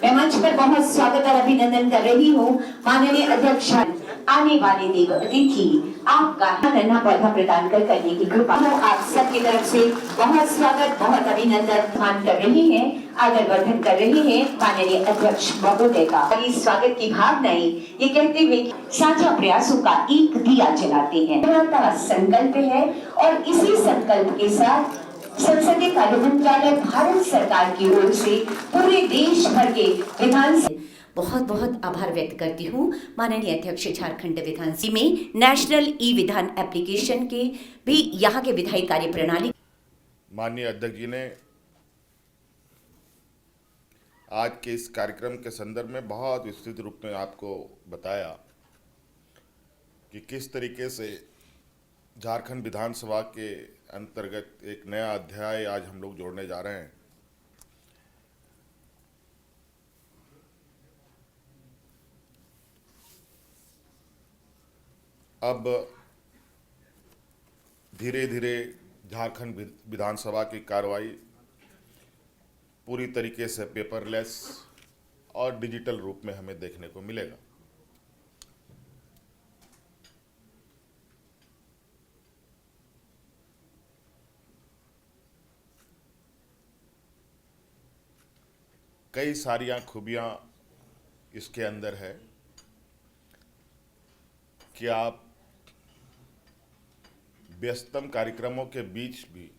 मैं मंच पर बहुत स्वागत और अभिनंदन कर रही हूँ माननीय अध्यक्ष आने वाले देव अतिथि आपका नन्हा पौधा प्रदान करने की कृपा हो। आप सबकी तरफ से बहुत स्वागत बहुत अभिनंदन मान कर रही है, आदर वर्धन कर रही है माननीय अध्यक्ष महोदय का। इस स्वागत की भावनाएं ये कहते हुए साझा प्रयासों का एक दिया जलाते हैं, संकल्प है और इसी संकल्प के साथ संसदीय कार्य मंत्रालय भारत सरकार की ओर से पूरे देश भर के विधान बहुत बहुत आभार व्यक्त करती हूँ माननीय अध्यक्ष झारखंड विधानसभा में नेशनल ई विधान एप्लीकेशन के भी यहाँ के विधायी कार्य प्रणाली। माननीय अध्यक्ष जी ने आज के इस कार्यक्रम के संदर्भ में बहुत विस्तृत रूप में आपको बताया कि किस तरीके से झारखंड विधानसभा के अंतर्गत एक नया अध्याय आज हम लोग जोड़ने जा रहे हैं। अब धीरे धीरे झारखंड विधानसभा की कार्रवाई पूरी तरीके से पेपरलेस और डिजिटल रूप में हमें देखने को मिलेगा। कई सारी खूबियां इसके अंदर है कि आप व्यस्तम कार्यक्रमों के बीच भी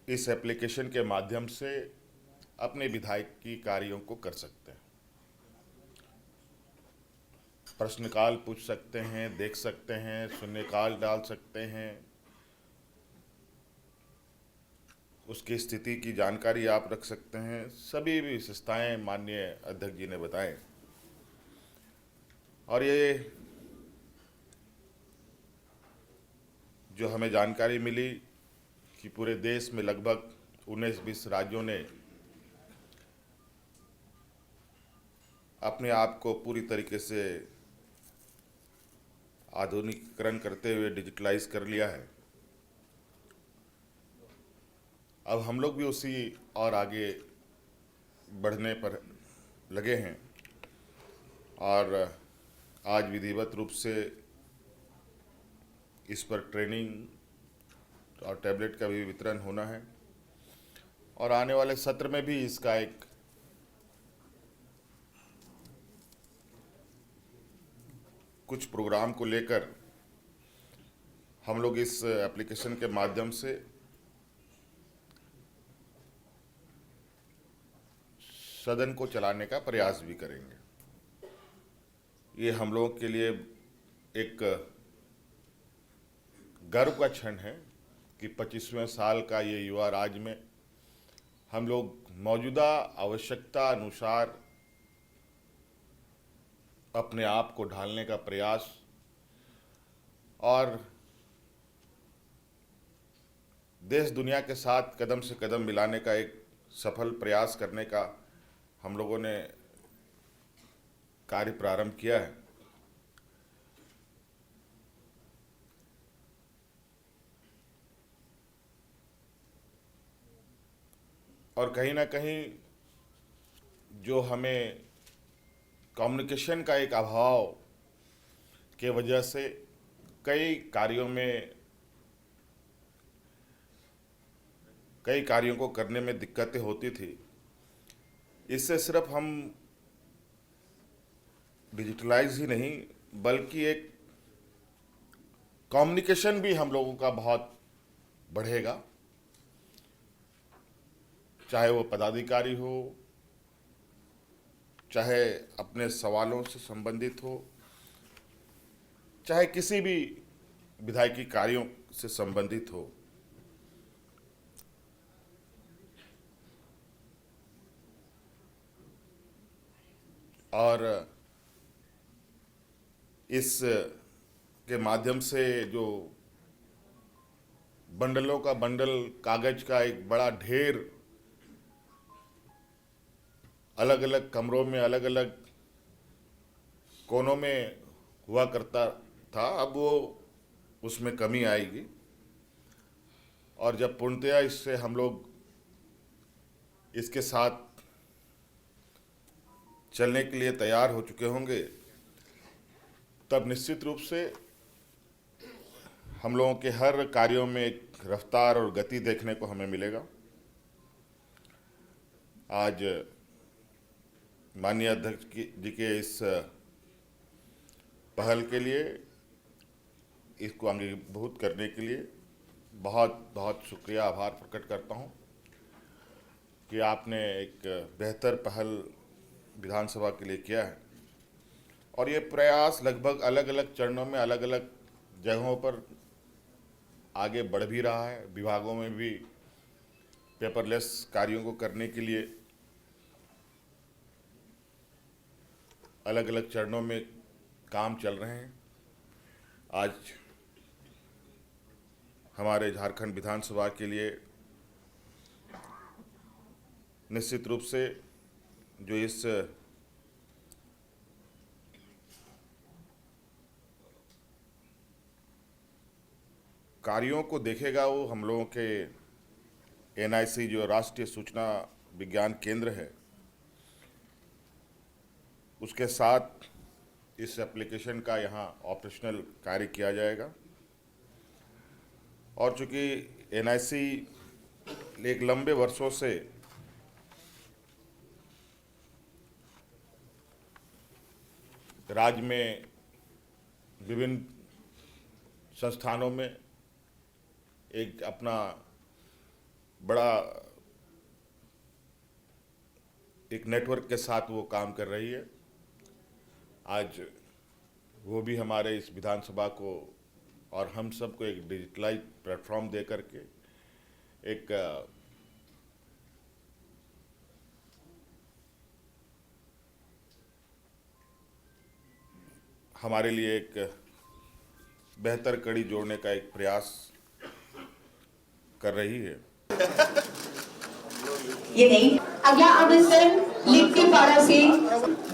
इस एप्लीकेशन के माध्यम से अपने विधायकी कार्यों को कर सकते हैं। प्रश्नकाल पूछ सकते हैं, देख सकते हैं, शून्यकाल डाल सकते हैं, उसकी स्थिति की जानकारी आप रख सकते हैं। सभी विशेषताएं माननीय अध्यक्ष जी ने बताएं और ये जो हमें जानकारी मिली कि पूरे देश में लगभग 19-20 राज्यों ने अपने आप को पूरी तरीके से आधुनिकीकरण करते हुए डिजिटलाइज कर लिया है। अब हम लोग भी उसी और आगे बढ़ने पर लगे हैं और आज विधिवत रूप से इस पर ट्रेनिंग और टैबलेट का भी वितरण होना है और आने वाले सत्र में भी इसका एक कुछ प्रोग्राम को लेकर हम लोग इस एप्लीकेशन के माध्यम से सदन को चलाने का प्रयास भी करेंगे। ये हम लोगों के लिए एक गर्व का क्षण है कि 25वें साल का ये युवा राज्य में हम लोग मौजूदा आवश्यकता अनुसार अपने आप को ढालने का प्रयास और देश दुनिया के साथ कदम से कदम मिलाने का एक सफल प्रयास करने का हम लोगों ने कार्य प्रारंभ किया है। और कहीं ना कहीं जो हमें कम्युनिकेशन का एक अभाव के वजह से कई कार्यों को करने में दिक्कतें होती थी, इससे सिर्फ हम डिजिटलाइज ही नहीं बल्कि एक कम्युनिकेशन भी हम लोगों का बहुत बढ़ेगा, चाहे वो पदाधिकारी हो, चाहे अपने सवालों से संबंधित हो, चाहे किसी भी विधायकी कार्यों से संबंधित हो। और इस के माध्यम से जो बंडलों का बंडल कागज का एक बड़ा ढेर अलग अलग कमरों में अलग अलग कोनों में हुआ करता था, अब वो उसमें कमी आएगी और जब पूर्णतया इससे हम लोग इसके साथ चलने के लिए तैयार हो चुके होंगे, तब निश्चित रूप से हम लोगों के हर कार्यों में एक रफ्तार और गति देखने को हमें मिलेगा। आज माननीय अध्यक्ष जी के इस पहल के लिए, इसको अंगीभूत करने के लिए बहुत बहुत शुक्रिया, आभार प्रकट करता हूं कि आपने एक बेहतर पहल विधानसभा के लिए किया है। और ये प्रयास लगभग अलग अलग चरणों में अलग अलग जगहों पर आगे बढ़ भी रहा है। विभागों में भी पेपरलेस कार्यों को करने के लिए अलग अलग चरणों में काम चल रहे हैं। आज हमारे झारखंड विधानसभा के लिए निश्चित रूप से जो इस कार्यों को देखेगा, वो हम लोगों के एनआईसी जो राष्ट्रीय सूचना विज्ञान केंद्र है, उसके साथ इस एप्लीकेशन का यहाँ ऑपरेशनल कार्य किया जाएगा। और चूंकि एनआईसी एक लंबे वर्षों से राज्य में विभिन्न संस्थानों में एक अपना बड़ा एक नेटवर्क के साथ वो काम कर रही है, आज वो भी हमारे इस विधानसभा को और हम सबको एक डिजिटलाइज प्लेटफॉर्म दे करके एक हमारे लिए एक बेहतर कड़ी जोड़ने का एक प्रयास कर रही है। ये नहीं, अगला आमंत्रण लिट्टीपाड़ा से,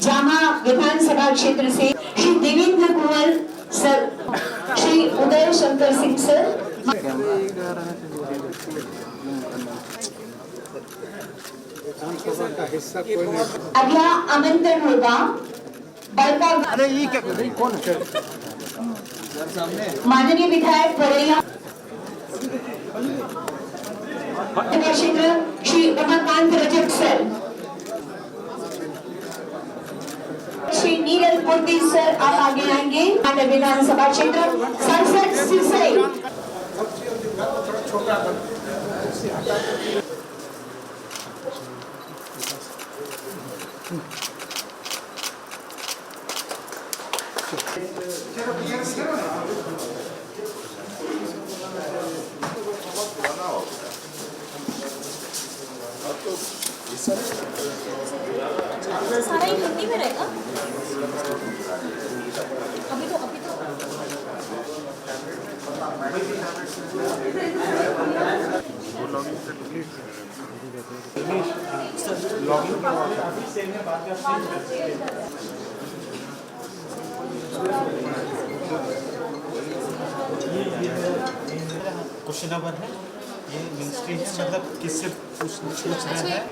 जामा विधानसभा क्षेत्र से श्री देवेंद्र कुंवर सर, श्री उदय शंकर सिंह सर। अगला आमंत्रण होगा बड़का माननीय विधायक बरैया क्षेत्र श्री रमाकांत रजक सर, श्री नीरज मूर्ति सर आप आगे आएंगे। माननीय विधानसभा क्षेत्र सांसद सिरसई। सारा ही हिंदी में रहेगा। अभी तो क्वेश्चन नंबर है, ये मिनिस्ट्री है, मतलब किससे पूछ रहे हैं।